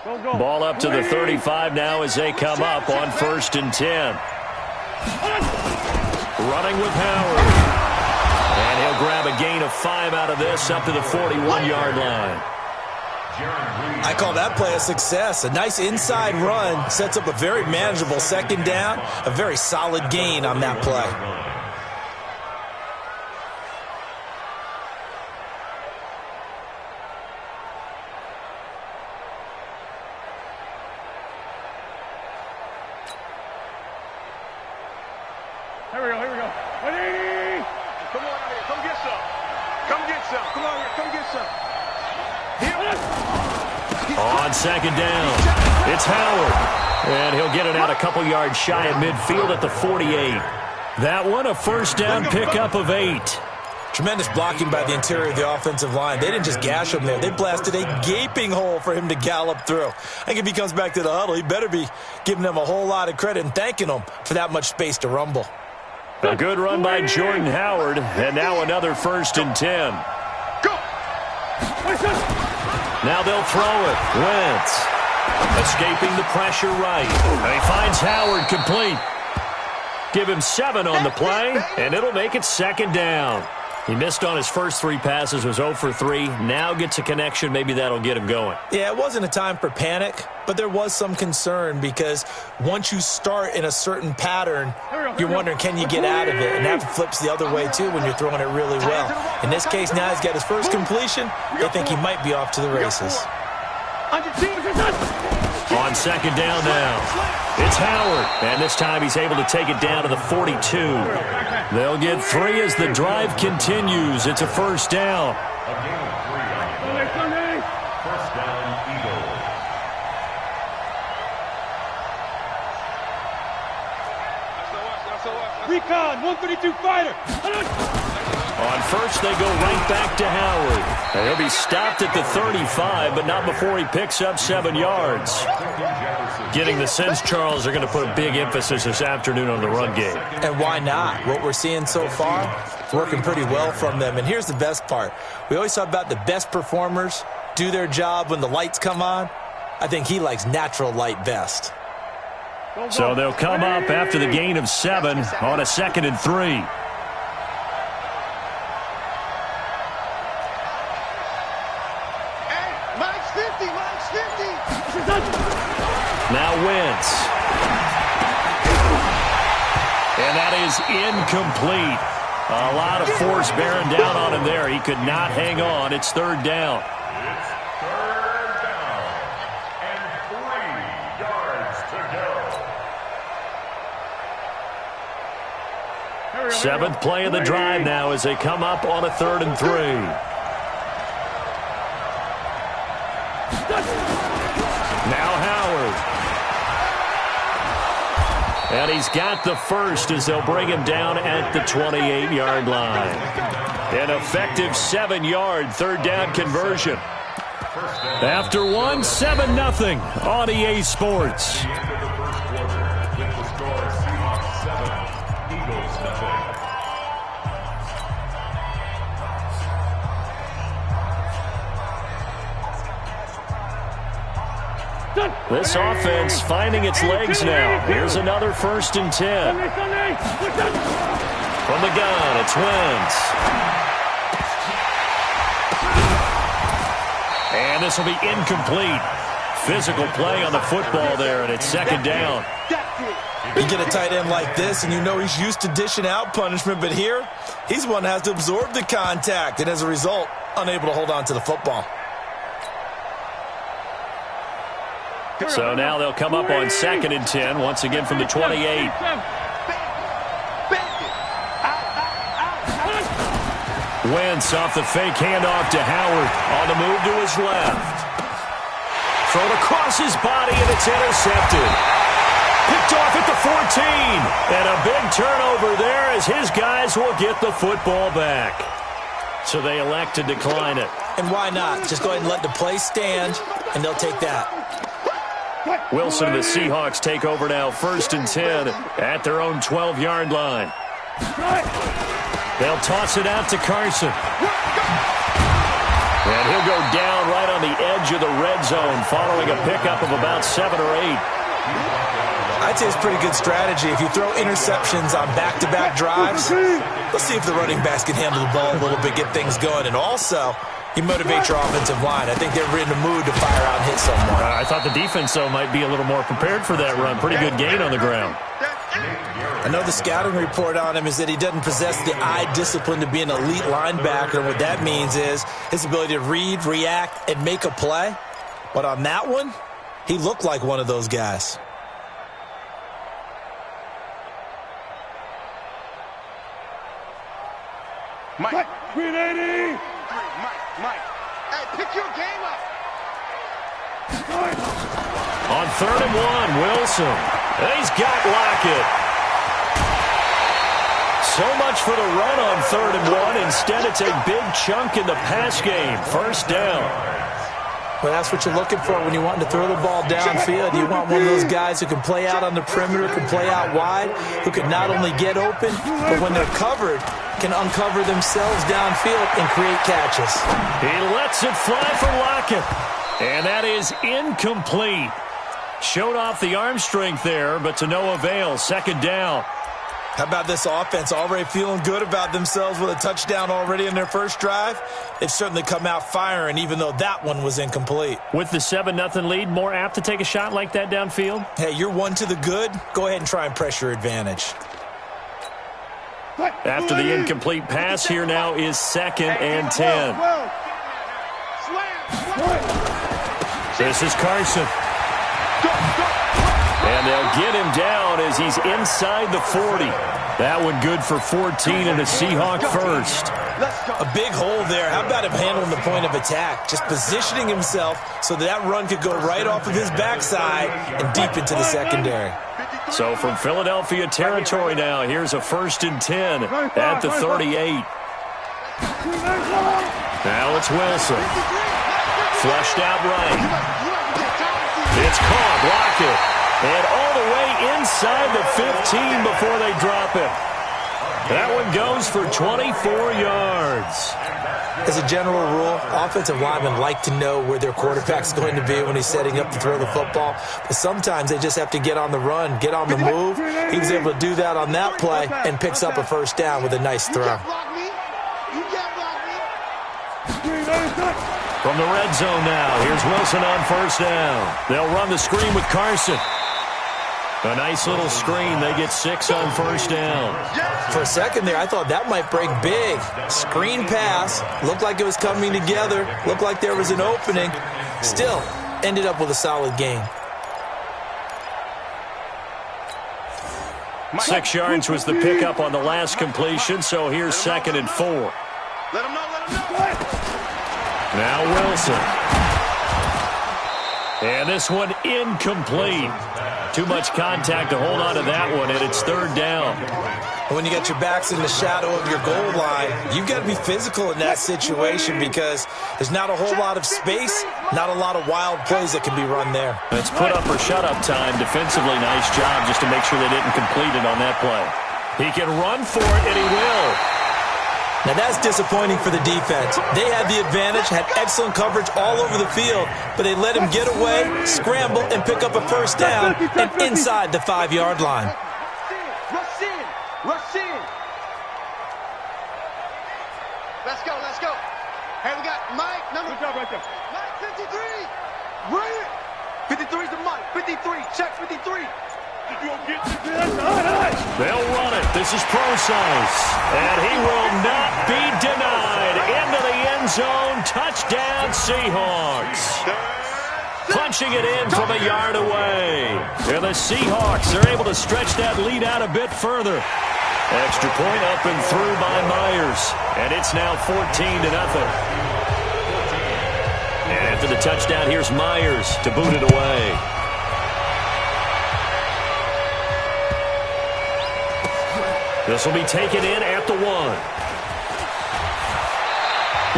Ball up to the 35 now as they come up on 1st and 10. Running with Howard. And he'll grab a gain of 5 out of this up to the 41-yard line. I call that play a success. A nice inside run sets up a very manageable 2nd down. A very solid gain on that play. Here we go. 180! Come on out here. Come get some. Come on here. Come get some. On 2nd down, it's Howard. And he'll get it out a couple yards shy of midfield at the 48. That one, a 1st down pickup of 8. Tremendous blocking by the interior of the offensive line. They didn't just gash him there. They blasted a gaping hole for him to gallop through. I think if he comes back to the huddle, he better be giving them a whole lot of credit and thanking them for that much space to rumble. A good run by Jordan Howard, and now another 1st and 10. Go! Now they'll throw it. Wentz escaping the pressure right. He finds Howard complete. Give him 7 on the play, and it'll make it 2nd down. He missed on his first 3 passes, was 0 for 3. Now gets a connection. Maybe that'll get him going. Yeah, it wasn't a time for panic, but there was some concern because once you start in a certain pattern, you're wondering, can you get out of it? And that flips the other way, too, when you're throwing it really well. In this case, now he's got his first completion. They think he might be off to the races. On 2nd down now, it's Howard. And this time he's able to take it down to the 42. They'll get 3 as the drive continues. It's a 1st down. First down, Eagles. Recon, 132 fighter. On 1st, they go right back to Howard. And he'll be stopped at the 35, but not before he picks up 7 yards. Getting the sense, Charles, are going to put a big emphasis this afternoon on the run game. And why not? What we're seeing so far, it's working pretty well from them. And here's the best part. We always talk about the best performers do their job when the lights come on. I think he likes natural light best. So they'll come up after the gain of 7 on a 2nd and 3. Now Wentz. And that is incomplete. A lot of force bearing down on him there. He could not hang on. It's 3rd down. It's 3rd down and 3 yards to go. 7th play of the drive now as they come up on a 3rd and 3. Now Howard. And he's got the 1st as they'll bring him down at the 28-yard line. An effective 7-yard 3rd down conversion. After 1, 7-0 on EA Sports. This offense finding its legs now. Here's another 1st and 10. From the gun, it's Wentz. And this will be incomplete. Physical play on the football there, and it's 2nd down. You get a tight end like this, and you know he's used to dishing out punishment, but here, he's the one that has to absorb the contact, and as a result, unable to hold on to the football. So now they'll come up on 2nd and 10, once again from the 28. Wentz off the fake handoff to Howard. On the move to his left. Thrown across his body, and it's intercepted. Picked off at the 14. And a big turnover there as his guys will get the football back. So they elect to decline it. And why not? Just go ahead and let the play stand, and they'll take that. Wilson and the Seahawks take over now, 1st and 10 at their own 12-yard line. They'll toss it out to Carson. And he'll go down right on the edge of the red zone following a pickup of about 7 or 8. I'd say it's pretty good strategy. If you throw interceptions on back-to-back drives, let's see if the running backs can handle the ball a little bit, get things going. And also, you motivate your offensive line. I think they're in the mood to fire out and hit someone. I thought the defense, though, might be a little more prepared for that run. Pretty good gain on the ground. I know the scouting report on him is that he doesn't possess the eye discipline to be an elite linebacker. What that means is his ability to read, react, and make a play. But on that one, he looked like one of those guys. Mike. 380. Mike. Hey, pick your game up. On 3rd and 1, Wilson. He's got Lockett. So much for the run on 3rd and 1. Instead, it's a big chunk in the pass game. First down. Well, that's what you're looking for when you want to throw the ball downfield. You want one of those guys who can play out on the perimeter, can play out wide, who can not only get open, but when they're covered, can uncover themselves downfield and create catches. He lets it fly for Lockett. And that is incomplete. Showed off the arm strength there, but to no avail. 2nd down. How about this offense already feeling good about themselves with a touchdown already in their first drive? They've certainly come out firing, even though that one was incomplete. With the 7-0 lead, more apt to take a shot like that downfield? Hey, you're one to the good. Go ahead and try and press your advantage. After the incomplete pass, here now is 2nd and 10. This is Carson. And they'll get him down as he's inside the 40. That one good for 14 and a Seahawk first. A big hole there. How about him handling the point of attack? Just positioning himself so that run could go right off of his backside and deep into the secondary. So from Philadelphia territory now, here's a 1st and 10 at the 38. Now it's Wilson. Flushed out right. It's caught. Lockett. And all the way inside the 15 before they drop it. That one goes for 24 yards. As a general rule, offensive linemen like to know where their quarterback's going to be when he's setting up to throw the football. But sometimes they just have to get on the run, get on the move. He was able to do that on that play and picks up a 1st down with a nice throw. From the red zone now, here's Wilson on 1st down. They'll run the screen with Carson. A nice little screen. They get 6 on 1st down. For a second there, I thought that might break big. Screen pass. Looked like it was coming together. Looked like there was an opening. Still, ended up with a solid gain. 6 yards was the pickup on the last completion, so here's 2nd and 4. Let him know. Now Wilson. And this one incomplete. Too much contact to hold on to that one, and it's 3rd down. When you got your backs in the shadow of your goal line, you've got to be physical in that situation because there's not a whole lot of space, not a lot of wild plays that can be run there. It's put up or shut up time. Defensively, nice job just to make sure they didn't complete it on that play. He can run for it, and he will. Now that's disappointing for the defense. They had the advantage, had excellent coverage all over the field, but they let him get away, scramble, and pick up a 1st down and inside the 5-yard line. Rush in. Let's go. Hey, we got Mike, number. Good job right there. Mike, 53. Right here. 53's the Mike. 53. Check 53. They'll run it. This is Procise. And he will not be denied. Into the end zone. Touchdown, Seahawks. Punching it in from a yard away. And the Seahawks are able to stretch that lead out a bit further. Extra point up and through by Myers. And it's now 14-0. And after the touchdown, here's Myers to boot it away. This will be taken in at the 1.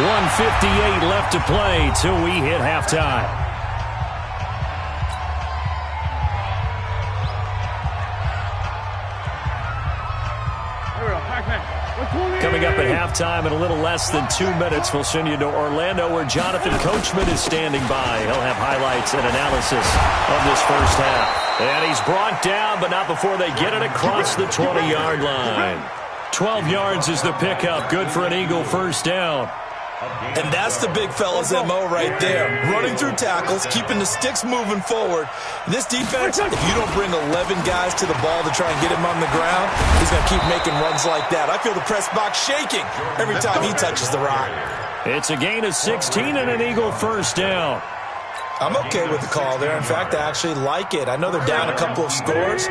1:58 left to play till we hit halftime. Coming up at halftime in a little less than 2 minutes, we'll send you to Orlando where Jonathan Coachman is standing by. He'll have highlights and analysis of this first half. And he's brought down, but not before they get it across the 20-yard line. 12 yards is the pickup. Good for an Eagle first down. And that's the big fella's MO right there. Running through tackles, keeping the sticks moving forward. This defense, if you don't bring 11 guys to the ball to try and get him on the ground, he's going to keep making runs like that. I feel the press box shaking every time he touches the rock. It's a gain of 16 and an Eagle first down. I'm okay with the call there. In fact, I actually like it. I know they're down a couple of scores,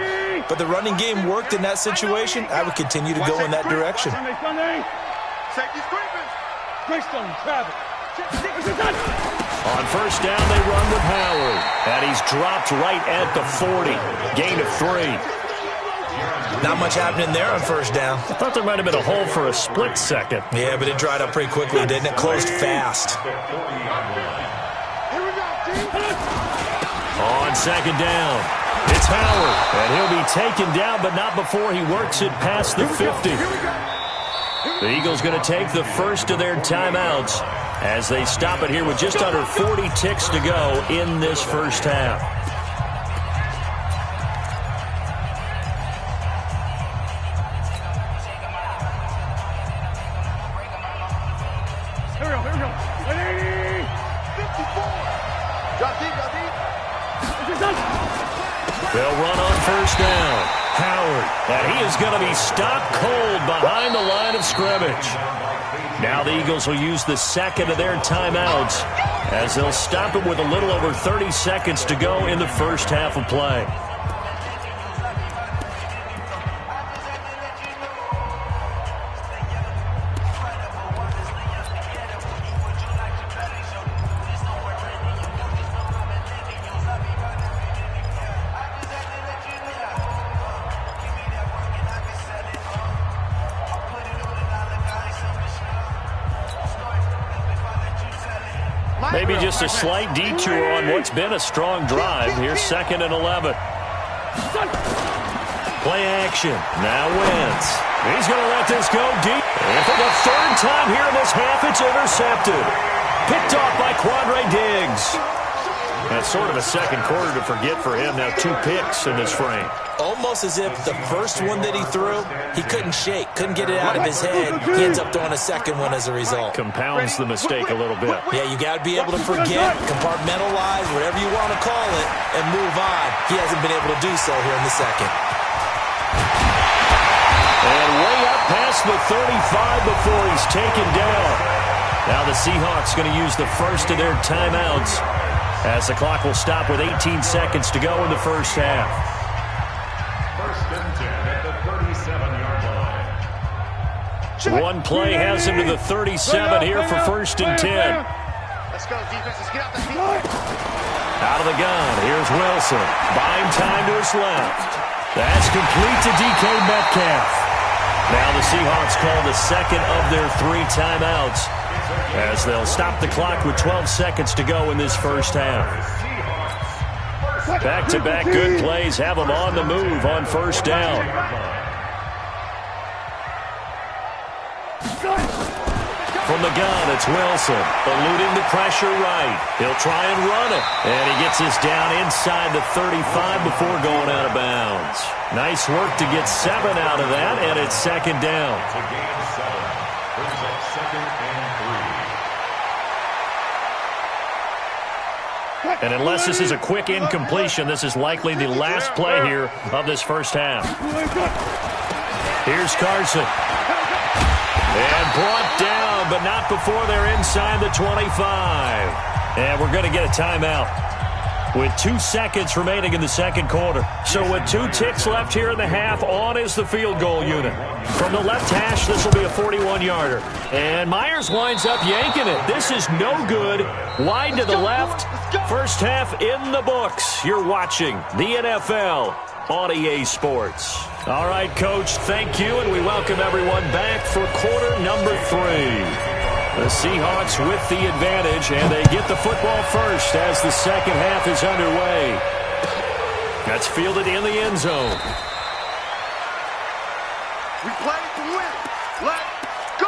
but the running game worked in that situation. I would continue to go in that direction. Safety screaming. Greystone, Travis. On first down, they run with Howard. And he's dropped right at the 40. Gain of 3. Not much happening there on first down. I thought there might have been a hole for a split second. Yeah, but it dried up pretty quickly, didn't it? Closed fast. On second down, it's Howard. And he'll be taken down, but not before he works it past the 50. The Eagles going to take the first of their timeouts as they stop it here with just under 40 ticks to go in this first half. Here we go. 54. Drop deep. They'll run on first down. Howard, and he is going to be stopped cold behind the line of scrimmage. Now the Eagles will use the second of their timeouts as they'll stop it with a little over 30 seconds to go in the first half of play. Maybe just a slight detour on what's been a strong drive. Here's 2nd and 11. Play action. Now Wentz. He's going to let this go deep. And for the third time here in this half, it's intercepted. Picked off by Quandre Diggs. That's sort of a second quarter to forget for him. Now 2 picks in this frame. Almost as if the first one that he threw, he couldn't shake, couldn't get it out of his head. He ends up throwing a second one as a result. Compounds the mistake a little bit. Yeah, you got to be able to forget, compartmentalize, whatever you want to call it, and move on. He hasn't been able to do so here in the second. And way up past the 35 before he's taken down. Now the Seahawks going to use the first of their timeouts as the clock will stop with 18 seconds to go in the first half. First and 10 at the 37-yard line. One play has him to the 37 here for first and 10. Let's go, defense. Let's get out the field. Out of the gun, here's Wilson. Buying time to his left. That's complete to DK Metcalf. Now the Seahawks call the second of their 3 timeouts as they'll stop the clock with 12 seconds to go in this first half. Back-to-back good plays have them on the move on first down. From the gun, it's Wilson, eluding the pressure right. He'll try and run it, and he gets this down inside the 35 before going out of bounds. Nice work to get 7 out of that, and it's second down. It's a gain of 7. Brings up 2nd and 3. And unless this is a quick incompletion, this is likely the last play here of this first half. Here's Carson. And brought down, but not before they're inside the 25. And we're going to get a timeout with 2 seconds remaining in the second quarter. So with 2 ticks left here in the half, on is the field goal unit. From the left hash, this will be a 41-yarder. And Myers winds up yanking it. This is no good. Wide to the left. First half in the books. You're watching the NFL on EA Sports. All right, Coach, thank you, and we welcome everyone back for quarter number 3. The Seahawks with the advantage, and they get the football first as the second half is underway. That's fielded in the end zone. We play to win. Let's go.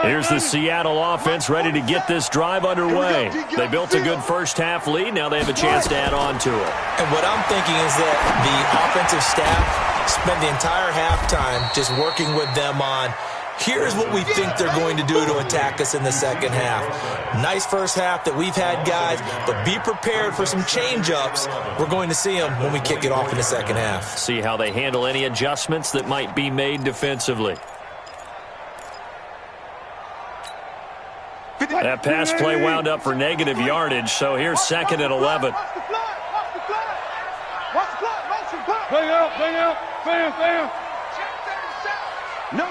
Here's the Seattle offense ready to get this drive underway. They built a good first-half lead. Now they have a chance to add on to it. And what I'm thinking is that the offensive staff spent the entire halftime just working with them on, here's what we think they're going to do to attack us in the second half. Nice first half that we've had, guys, but be prepared for some change-ups. We're going to see them when we kick it off in the second half. See how they handle any adjustments that might be made defensively. That pass play wound up for negative yardage, so here's second and 11. Watch the fly. Watch the fly. Watch the fly. Motion, fly. Bang out, bam, bam. No.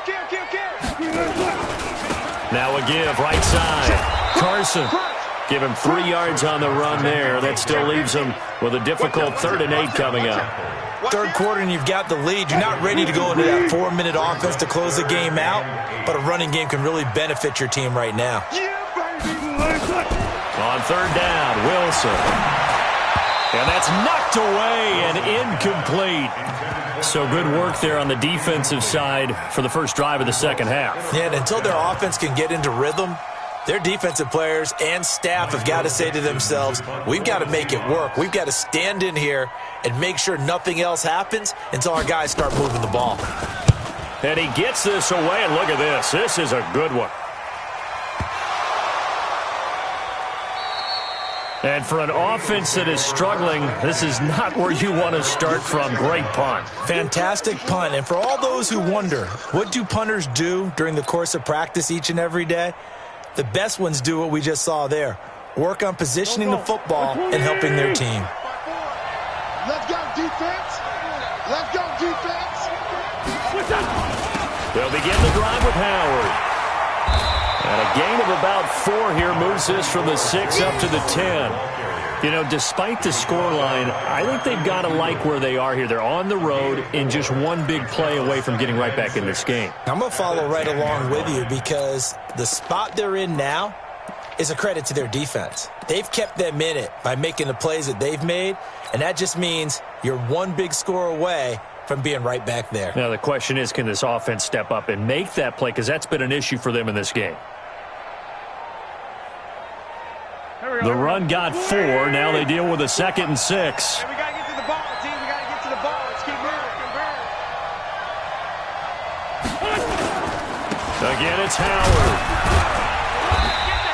Kill. Now a give, right side. Carson. Give him 3 yards on the run there. That still leaves him with a difficult 3rd and 8 coming up. Third quarter and you've got the lead. You're not ready to go into that 4-minute offense to close the game out, but a running game can really benefit your team right now. On 3rd down, Wilson. And that's knocked away and incomplete. So good work there on the defensive side for the first drive of the second half. Yeah, and until their offense can get into rhythm, their defensive players and staff have got to say to themselves, we've got to make it work. We've got to stand in here and make sure nothing else happens until our guys start moving the ball. And he gets this away, and look at this. This is a good one. And for an offense that is struggling, this is not where you want to start from. Great punt. Fantastic punt. And for all those who wonder, what do punters do during the course of practice each and every day? The best ones do what we just saw there. Work on positioning the football and helping their team. Let's go, defense. Let's go, defense. They'll begin the drive with Howard. And a gain of about 4 here moves this from the 6 up to the 10. You know, despite the scoreline, I think they've got to like where they are here. They're on the road and just one big play away from getting right back in this game. I'm going to follow right along with you because the spot they're in now is a credit to their defense. They've kept them in it by making the plays that they've made, and that just means you're one big score away from being right back there. Now the question is, can this offense step up and make that play? Because that's been an issue for them in this game. The run got 4. Now they deal with a 2nd and 6. Hey, we got to get to the ball, team. We got to get to the ball. Let's keep moving. Again, it's Howard.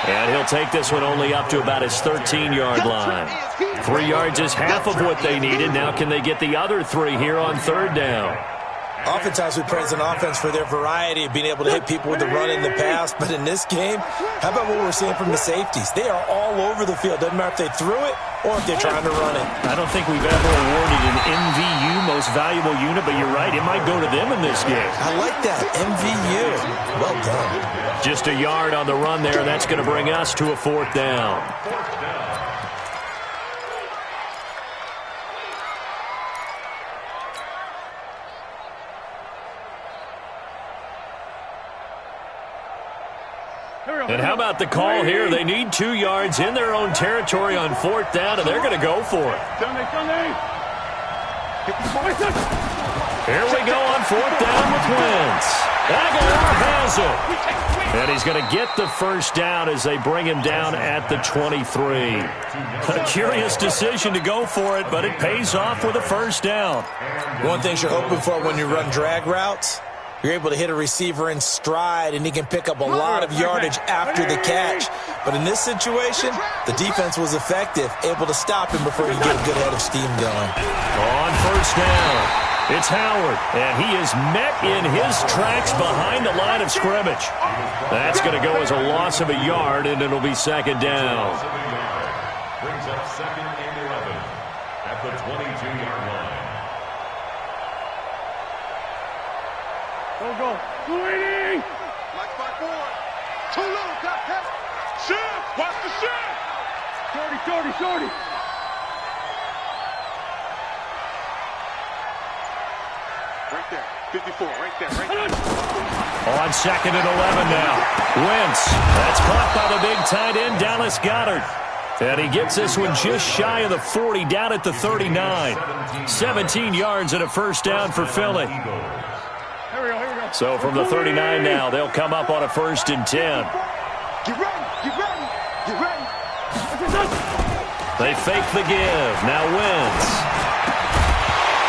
And he'll take this one only up to about his 13-yard line. 3 yards is half of what they needed. Now can they get the other 3 here on 3rd down? Oftentimes we praise an offense for their variety of being able to hit people with the run in the pass, but in this game, how about what we're seeing from the safeties? They are all over the field. Doesn't matter if they threw it or if they're trying to run it. I don't think we've ever awarded an MVU, most valuable unit, but you're right, it might go to them in this game. I like that, MVU. Well done. Just a yard on the run there. That's going to bring us to a 4th down. And how about the call here? They need 2 yards in their own territory on 4th down, and they're going to go for it. Here we go on 4th down with Wentz. Aguilar has it. And he's going to get the first down as they bring him down at the 23. A curious decision to go for it, but it pays off with a first down. One thing you're hoping for when you run drag routes, you're able to hit a receiver in stride, and he can pick up a lot of yardage after the catch. But in this situation, the defense was effective, able to stop him before he get a good head of steam going. On 1st down, it's Howard, and he is met in his tracks behind the line of scrimmage. That's going to go as a loss of a yard, and it'll be 2nd down. Brings up 2nd and 11 at the 22-yard line. Go. Leading. Like 5-4. Too low. Got shift. Watch the shift. Shorty. Right there. 54. Right there. On 2nd and 11 now. Wentz. That's caught by the big tight end, Dallas Goedert. And he gets this one just shy of the 40, down at the 39. 17 yards and a first down for Philly. So from the 39 now, they'll come up on a 1st and 10. Get ready, get ready, get ready. They fake the give. Now Wentz.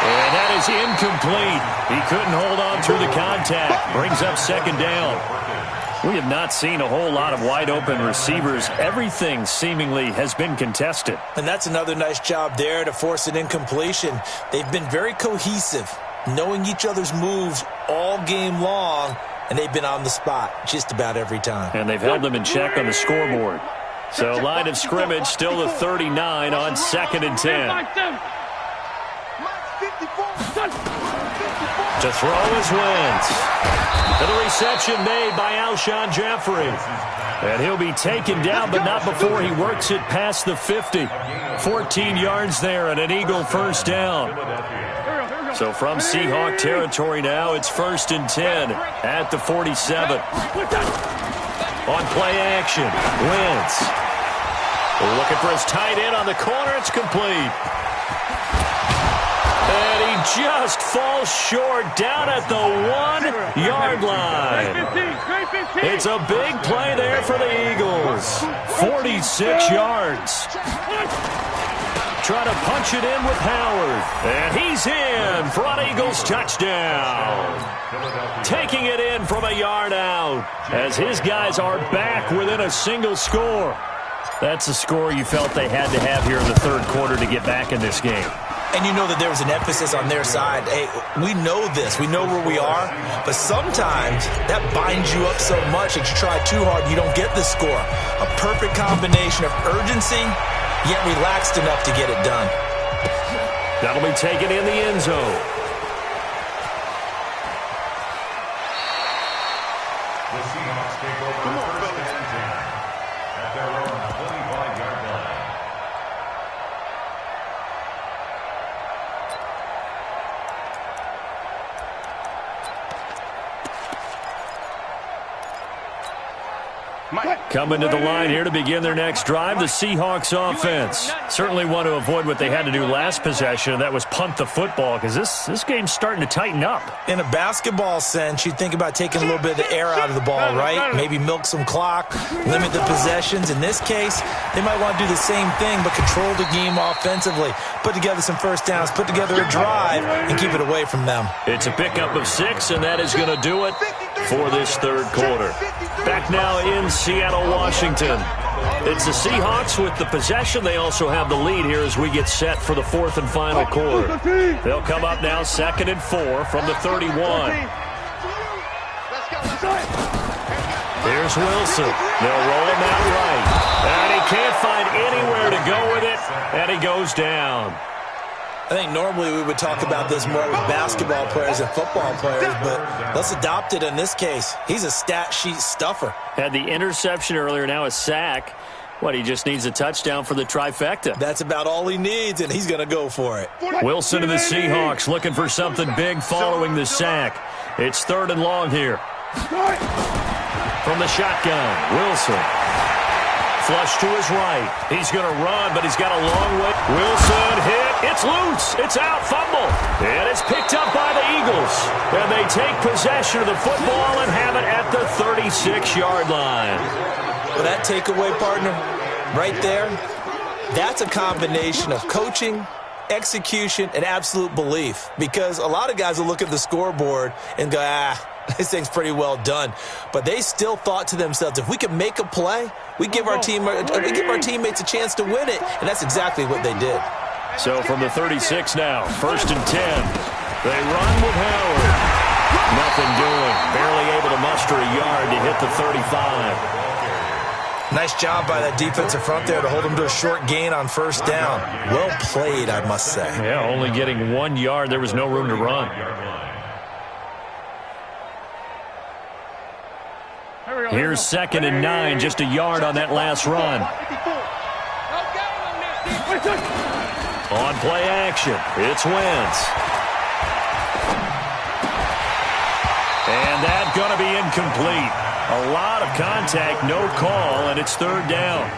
And that is incomplete. He couldn't hold on through the contact. Brings up 2nd down. We have not seen a whole lot of wide-open receivers. Everything seemingly has been contested. And that's another nice job there to force an incompletion. They've been very cohesive, knowing each other's moves all game long, and they've been on the spot just about every time. And they've held them in check on the scoreboard. So line of scrimmage still the 39 on 2nd and 10. To throw is Wentz. And the reception made by Alshon Jeffrey. And he'll be taken down, but not before he works it past the 50. 14 yards there and an Eagle first down. So from Seahawk territory now, it's 1st and 10 at the 47. On play action, Wentz. Looking for his tight end on the corner. It's complete. And he just falls short down at the 1-yard line. It's a big play there for the Eagles. 46 yards. Trying to punch it in with Howard. And he's in for an Eagles touchdown. Taking it in from a yard out as his guys are back within a single score. That's a score you felt they had to have here in the 3rd quarter to get back in this game. And you know that there was an emphasis on their side. Hey, we know this. We know where we are. But sometimes that binds you up so much that you try too hard, you don't get the score. A perfect combination of urgency, yet relaxed enough to get it done. That'll be taken in the end zone. The Seahawks take over 1st and 10 at their own 25-yard line. Coming to the line here to begin their next drive, the Seahawks offense. Certainly want to avoid what they had to do last possession, and that was punt the football, because this game's starting to tighten up. In a basketball sense, you think about taking a little bit of the air out of the ball, right? Maybe milk some clock, limit the possessions. In this case, they might want to do the same thing, but control the game offensively. Put together some first downs, put together a drive, and keep it away from them. It's a pickup of 6, and that is going to do it for this 3rd quarter. Back now in Seattle, Washington. It's the Seahawks with the possession. They also have the lead here as we get set for the 4th and final quarter. They'll come up now 2nd and 4 from the 31. Here's Wilson. They'll roll him out right. And he can't find anywhere to go with it, and he goes down. I think normally we would talk about this more with basketball players and football players, but let's adopt it in this case. He's a stat sheet stuffer. Had the interception earlier, now a sack. What, he just needs a touchdown for the trifecta. That's about all he needs, and he's going to go for it. Wilson and the Seahawks looking for something big following the sack. It's 3rd and long here. From the shotgun, Wilson. Flush to his right. He's going to run, but he's got a long way. Wilson hit. It's loose. It's out. Fumble. And it's picked up by the Eagles. And they take possession of the football and have it at the 36-yard line. Well, that takeaway, partner, right there, that's a combination of coaching, execution, and absolute belief. Because a lot of guys will look at the scoreboard and go, this thing's pretty well done. But they still thought to themselves, if we can make a play, we give our teammates a chance to win it. And that's exactly what they did. So from the 36 now, 1st and 10. They run with Howard. Nothing doing. Barely able to muster a yard to hit the 35. Nice job by that defensive front there to hold them to a short gain on 1st down. Well played, I must say. Yeah, only getting 1 yard. There was no room to run. Here's 2nd and 9, just a yard on that last run. On play action, it's Wentz. And that's going to be incomplete. A lot of contact, no call, and it's 3rd down.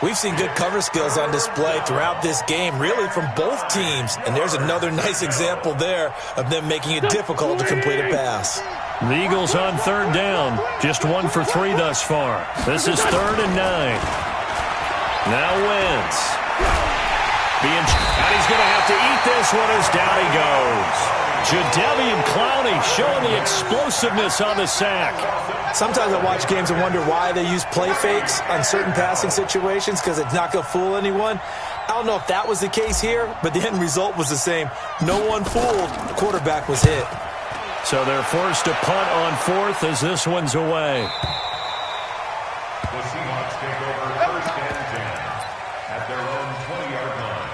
We've seen good cover skills on display throughout this game, really from both teams. And there's another nice example there of them making it difficult to complete a pass. The Eagles on third down. Just 1 for 3 thus far. This is 3rd and 9. Now Wentz. And he's going to have to eat this one as down he goes. Jadeveon Clowney showing the explosiveness on the sack. Sometimes I watch games and wonder why they use play fakes on certain passing situations because it's not going to fool anyone. I don't know if that was the case here, but the end result was the same. No one fooled. The quarterback was hit. So they're forced to punt on 4th as this one's away. The Seahawks take over 1st and 10 at their own 20-yard line.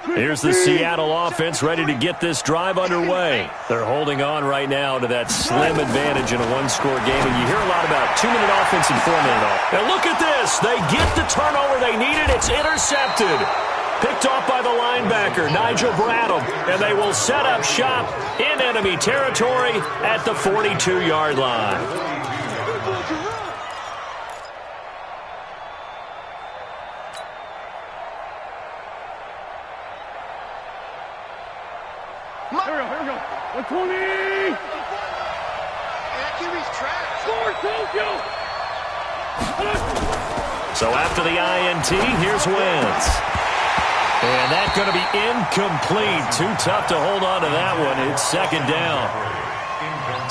Here's the Seattle offense ready to get this drive underway. They're holding on right now to that slim advantage in a one-score game. And you hear a lot about 2-minute offense and 4-minute offense. And look at this. They get the turnover they needed. It's intercepted. Picked off by the linebacker, Nigel Bradham. And they will set up shop in enemy territory at the 42-yard line. Here we go. 120! That QB's trash. Score, Tokyo! So after the INT, here's Wentz. And that's going to be incomplete. Too tough to hold on to that one. It's 2nd down.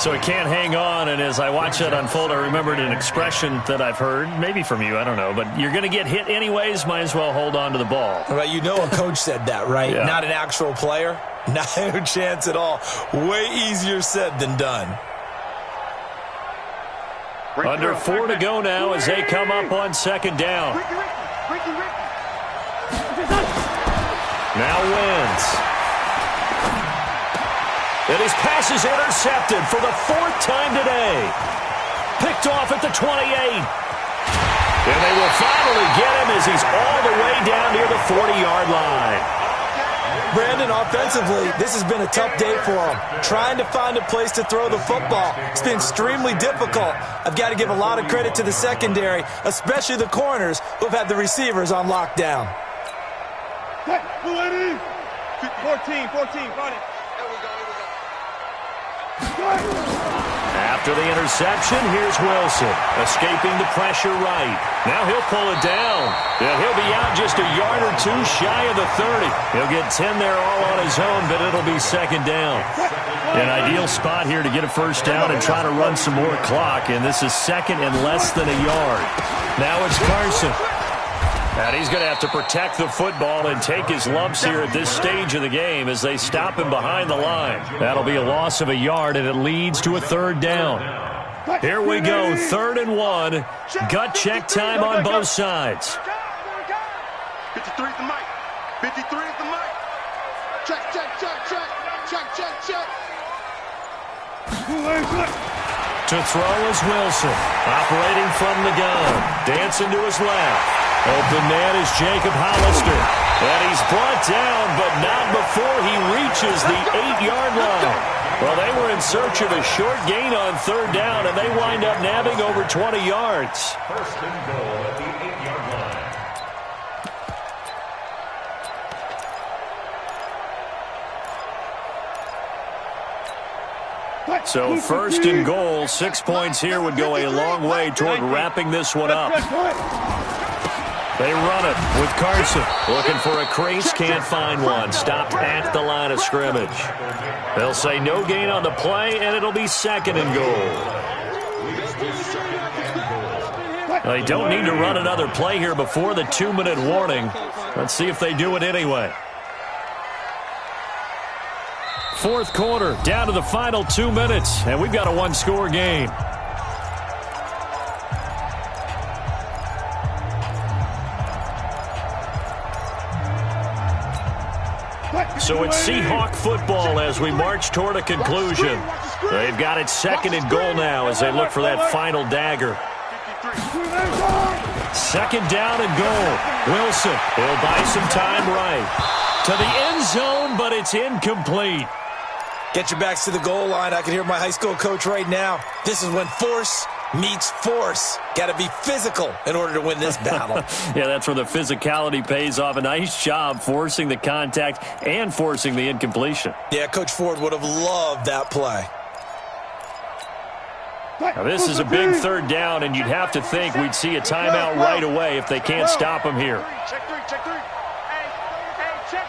So he can't hang on, and as I watch that unfold, I remembered an expression that I've heard, maybe from you, I don't know, but you're going to get hit anyways, might as well hold on to the ball. Well, you know a coach said that, right? Yeah. Not an actual player. No chance at all. Way easier said than done. Under 4 to go now as they come up on 2nd down. Now Wentz. And his pass is intercepted for the 4th time today. Picked off at the 28. And they will finally get him as he's all the way down near the 40-yard line. Brandon, offensively, this has been a tough day for him. Trying to find a place to throw the football. It's been extremely difficult. I've got to give a lot of credit to the secondary, especially the corners who've had the receivers on lockdown. 14, got it. After the interception, here's Wilson, escaping the pressure right. Now he'll pull it down. And he'll be out just a yard or two shy of the 30. He'll get 10 there all on his own, but it'll be 2nd down. An ideal spot here to get a 1st down and try to run some more clock, and this is 2nd and less than a yard. Now it's Carson. And he's going to have to protect the football and take his lumps here at this stage of the game as they stop him behind the line. That'll be a loss of a yard, and it leads to a 3rd down. Here we go, 3rd and 1. Gut check time on both sides. 53 is the mic. 53 is the mic. Check, check, check, check. Check, check, check. To throw is Wilson, operating from the gun. Dancing to his left. Open man is Jacob Hollister. And he's brought down, but not before he reaches the 8-yard line. Well, they were in search of a short gain on 3rd down, and they wind up nabbing over 20 yards. 1st and goal at the 8-yard line. So 1st and goal, 6 points here would go a long way toward wrapping this one up. They run it with Carson. Looking for a crease, can't find one. Stopped at the line of scrimmage. They'll say no gain on the play, and it'll be 2nd and goal. They don't need to run another play here before the 2-minute warning. Let's see if they do it anyway. 4th quarter, down to the final 2 minutes, and we've got a 1-score game. So it's Seahawk football as we march toward a conclusion. They've got it 2nd and goal now as they look for that final dagger. 2nd down and goal. Wilson will buy some time right. To the end zone, but it's incomplete. Get your backs to the goal line. I can hear my high school coach right now. This is when force meets force. Got to be physical in order to win this battle. Yeah, that's where the physicality pays off. A nice job forcing the contact and forcing the incompletion. Yeah, Coach Ford would have loved that play. Now, this is a big third down, and you'd have to think we'd see a timeout right away if they can't stop him here. Check three, check three. Check.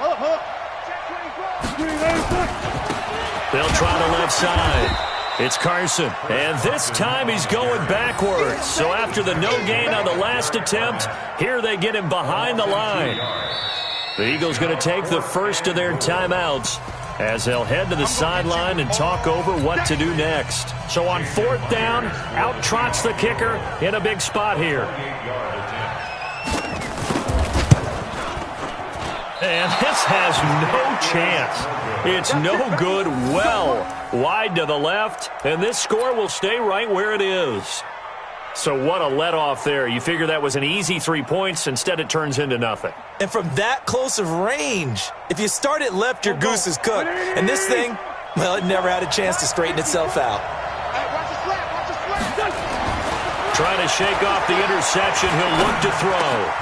They'll try the left side. It's Carson, and this time he's going backwards. So after the no gain on the last attempt, here they get him behind the line. The Eagles going to take the first of their timeouts as they'll head to the sideline and talk over what to do next. So on fourth down, out trots the kicker in a big spot here. And this has no chance. It's no good, well wide to the left, and this score will stay right where it is. So what a let-off there. You figure that was an easy 3 points. Instead, it turns into nothing. And from that close of range, if you start it left, your goose is cooked. And this thing, well, it never had a chance to straighten itself out. Trying to shake off the interception. He'll look to throw.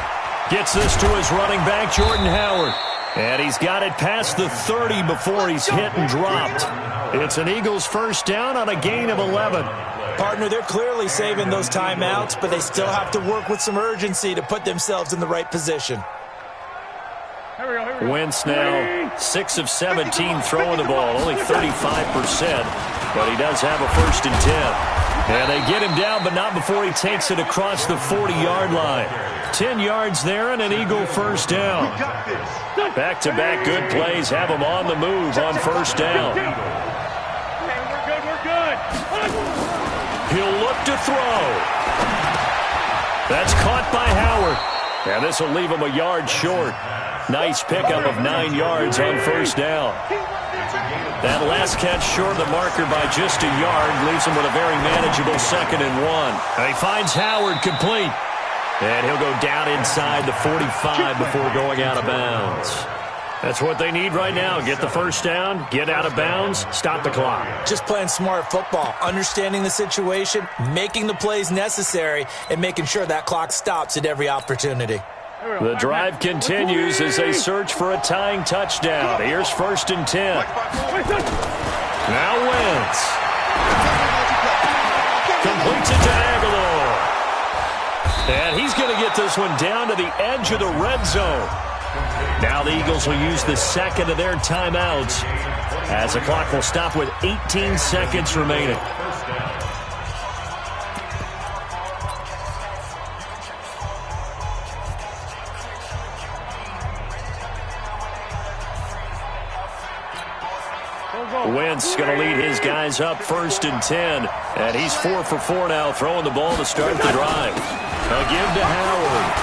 Gets this to his running back, Jordan Howard. And he's got it past the 30 before he's hit and dropped. It's an Eagles first down on a gain of 11. Partner, they're clearly saving those timeouts, but they still have to work with some urgency to put themselves in the right position. Wentz now 6 of 17 throwing the ball, only 35%, but he does have a 1st and 10. And they get him down, but not before he takes it across the 40-yard line. 10 yards there and an Eagle first down. Back-to-back good plays have him on the move on first down. We're good. He'll look to throw. That's caught by Howard. And this will leave him a yard short. Nice pickup of 9 yards on first down. That last catch short of the marker by just a yard leaves him with a very manageable 2nd and 1. And he finds Howard complete. And he'll go down inside the 45 before going out of bounds. That's what they need right now. Get the first down, get out of bounds, stop the clock. Just playing smart football, understanding the situation, making the plays necessary, and making sure that clock stops at every opportunity. The drive continues as they search for a tying touchdown. Here's 1st and 10. Now Wentz. Completes it to Aguilar. And he's going to get this one down to the edge of the red zone. Now the Eagles will use the second of their timeouts as the clock will stop with 18 seconds remaining. Wentz going to lead his guys up 1st and 10. And he's 4 for 4 now, throwing the ball to start the drive. A give to Howard.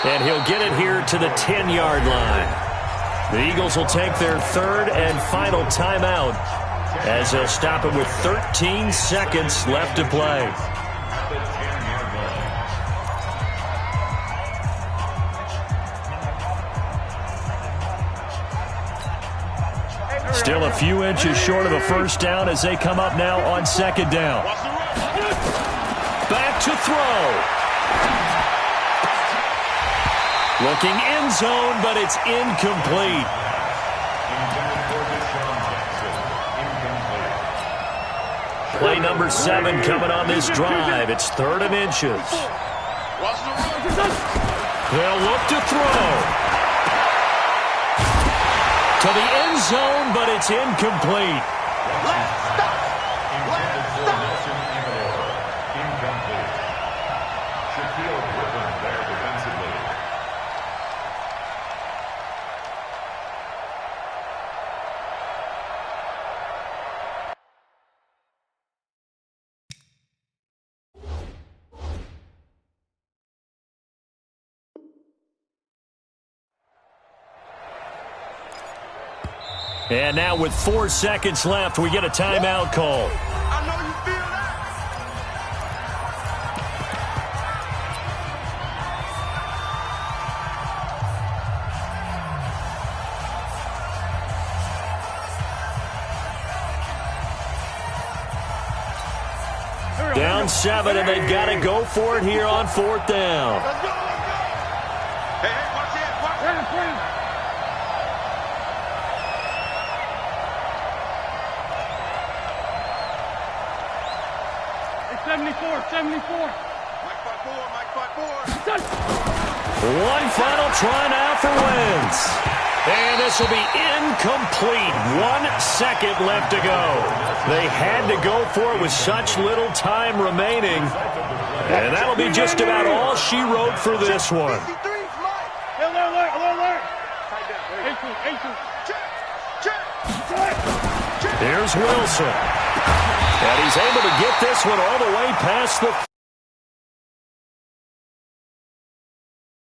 And he'll get it here to the 10-yard line. The Eagles will take their 3rd and final timeout as they'll stop it with 13 seconds left to play. Still a few inches short of a first down as they come up now on 2nd down. Back to throw. Looking end zone, but it's incomplete. Play number 7 coming on this drive. It's 3rd and inches. They'll look to throw. To the end zone, but it's incomplete. And now with 4 seconds left, we get a timeout call. I know you feel that. down 7, and they've got to go for it here on 4th down. Let's go, let's go. Hey, hey, watch it, watch it. Hey, 74. Mike 5-4, Mike 5-4. One final try now for Wentz. And this will be incomplete. 1 second left to go. They had to go for it with such little time remaining. And that'll be just about all she wrote for this one. Here's Wilson. And he's able to get this one all the way past the